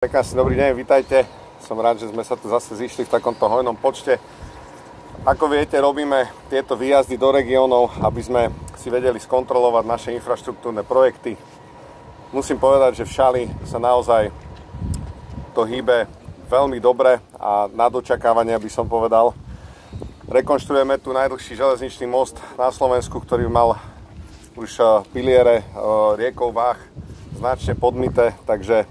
Krásny dobrý deň, vítajte. Som rád, že sme sa tu zase zišli v takomto hojnom počte. Ako viete, robíme tieto výjazdy do regiónov, aby sme si vedeli skontrolovať naše infraštruktúrne projekty. Musím povedať, že v Šali sa naozaj to hýbe veľmi dobre a nad očakávania by som povedal. Rekonštruujeme tu najdlhší železničný most na Slovensku, ktorý mal už piliere riekou Váh značne podmité, takže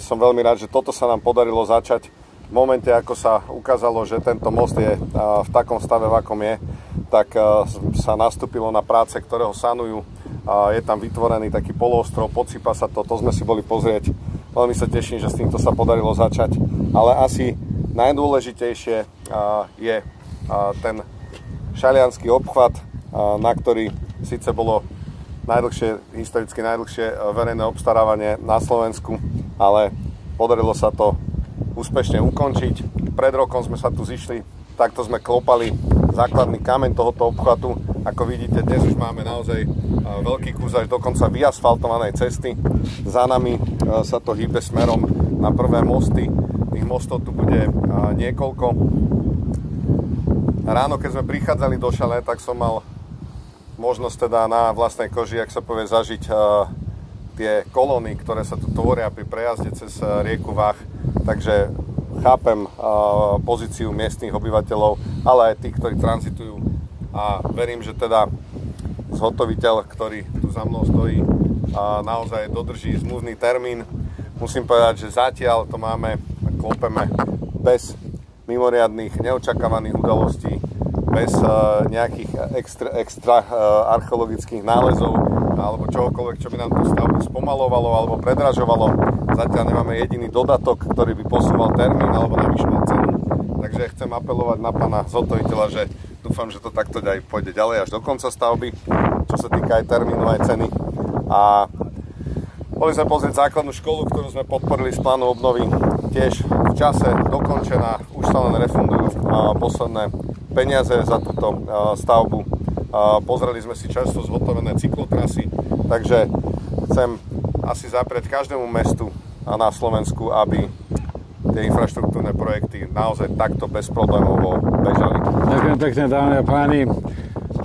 som veľmi rád, že toto sa nám podarilo začať v momente, ako sa ukázalo, že tento most je v takom stave, v akom je, tak sa nastúpilo na práce, ktoré ho sanujú. Je tam vytvorený taký poloostrov, podsypa sa to sme si boli pozrieť. Veľmi sa teším, že s týmto sa podarilo začať, ale asi najdôležitejšie je ten šaliansky obchvat, na ktorý síce bolo historicky najdlhšie verejné obstarávanie na Slovensku, ale podarilo sa to úspešne ukončiť. Pred rokom sme sa tu zišli, takto sme klopali základný kameň tohoto obchvatu. Ako vidíte, dnes už máme naozaj veľký kus až dokonca vyasfaltovanej cesty. Za nami sa to hýbe smerom na prvé mosty. Tých mostov tu bude niekoľko. Ráno, keď sme prichádzali do Šale, tak som mal možnosť teda na vlastnej koži, ak sa povie, zažiť tie kolóny, ktoré sa tu tvoria pri prejazde cez rieku Váh. Takže chápem pozíciu miestnych obyvateľov, ale aj tých, ktorí tranzitujú. A verím, že teda zhotoviteľ, ktorý tu za mnou stojí, naozaj dodrží zmluvný termín. Musím povedať, že zatiaľ to máme a klopeme bez mimoriadnych, neočakávaných udalostí, bez nejakých extra archeologických nálezov alebo čohokoľvek, čo by nám tú stavbu spomalovalo alebo predražovalo. Zatiaľ nemáme jediný dodatok, ktorý by posúval termín alebo navyšoval cenu. Takže chcem apelovať na pána zhotoviteľa, že dúfam, že to takto aj pôjde ďalej až do konca stavby, čo sa týka aj termínu, aj ceny. A boli sme pozrieť základnú školu, ktorú sme podporili z plánu obnovy. Tiež v čase dokončená, už sa len refundujú posledné peniaze za túto stavbu. Pozreli sme si čerstvo zhotovené cyklotrasy, takže chcem asi zaprieť každému mestu na Slovensku, aby tie infraštruktúrne projekty naozaj takto bezproblémovo bežali. Ďakujem pekne, dámy a páni.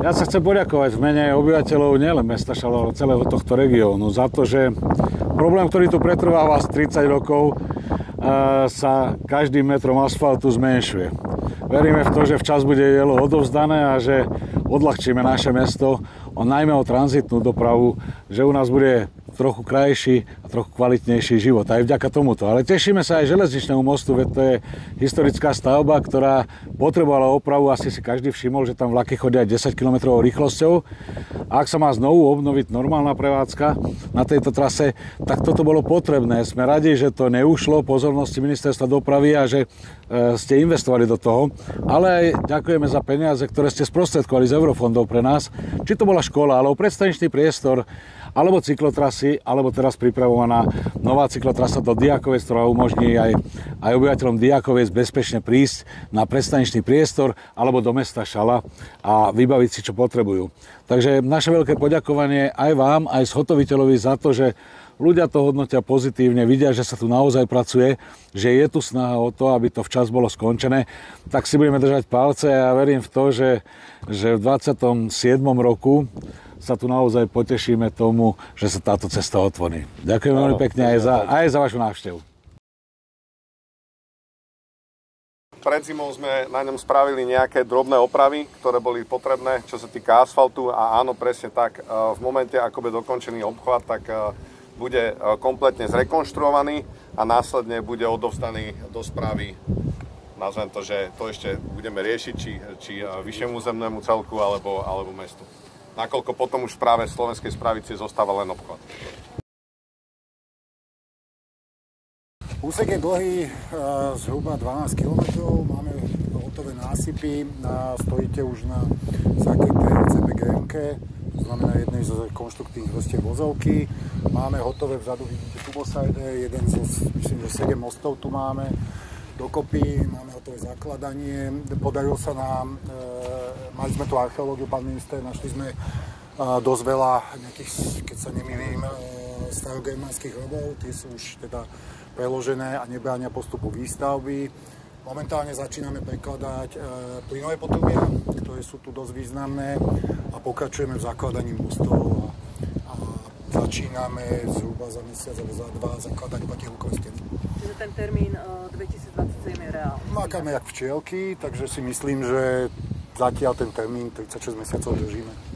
Ja sa chcem poďakovať v mene obyvateľov nielen mesta Šala, ale celého tohto regiónu za to, že problém, ktorý tu pretrváva z 30 rokov, sa každým metrom asfaltu zmenšuje. Veríme v to, že včas bude dielo odovzdané a že odľahčíme naše mesto, najmä o tranzitnú dopravu, že u nás bude trochu krajší a trochu kvalitnejší život aj vďaka tomuto. Ale tešíme sa aj železničnému mostu, veď to je historická stavba, ktorá potrebovala opravu. Asi si každý všimol, že tam vlaky chodia aj 10 km rýchlosťou. A ak sa má znovu obnoviť normálna prevádzka na tejto trase, tak toto bolo potrebné. Sme radi, že to neušlo pozornosti ministerstva dopravy a že ste investovali do toho. Ale aj ďakujeme za peniaze, ktoré ste sprostredkovali z eurofondov pre nás. Či to bola škola, alebo predstaničný priestor, alebo cyklotrasy, alebo teraz pripravovaná nová cyklotrasa do Diakoviec, ktorá umožní aj obyvateľom Diakoviec bezpečne prísť na predstaničný priestor alebo do mesta Šala a vybaviť si, čo potrebujú. Takže naše veľké poďakovanie aj vám, aj zhotoviteľovi za to, že ľudia to hodnotia pozitívne, vidia, že sa tu naozaj pracuje, že je tu snaha o to, aby to včas bolo skončené. Tak si budeme držať palce a ja verím v to, že v 27. roku sa tu naozaj potešíme tomu, že sa táto cesta otvorí. Ďakujem veľmi pekne aj za vašu návštevu. Pred zimou sme na ňom spravili nejaké drobné opravy, ktoré boli potrebné, čo sa týka asfaltu. A áno, presne tak, v momente, ako bude dokončený obchvat, tak bude kompletne zrekonštruovaný a následne bude odovzdaný do správy. Nazvem to, že to ešte budeme riešiť, či vyššiemu územnému celku alebo mestu. Nakoľko potom už práve slovenskej správici zostáva len obchvat. Úsek je dlhý zhruba 12 km, máme hotové násypy, stojíte už na zakrytej CPGM-ke, to znamená jednej z konštruktívnych vrstiev vozovky. Máme hotové vzadu, vidíte Tuboside, jeden myslím, že 7 mostov tu máme. Dokopy, máme hotové zakladanie, podarilo sa nám, mali sme tu archeológiu, pán minister, našli sme dosť veľa nejakých, keď sa nemýlim, starogermánskych hrobov, tie sú už teda preložené a nebránia postupu výstavby. Momentálne začíname prekladať plynové potrubia, ktoré sú tu dosť významné a pokračujeme v zakladaní mostov a začíname zhruba za mesiac alebo za dva zakladať protirúkové steny. Čiže ten termín 2027 je reálny? Mákame jak včielky, takže si myslím, že zatiaľ ten termín 36 mesiacov držíme.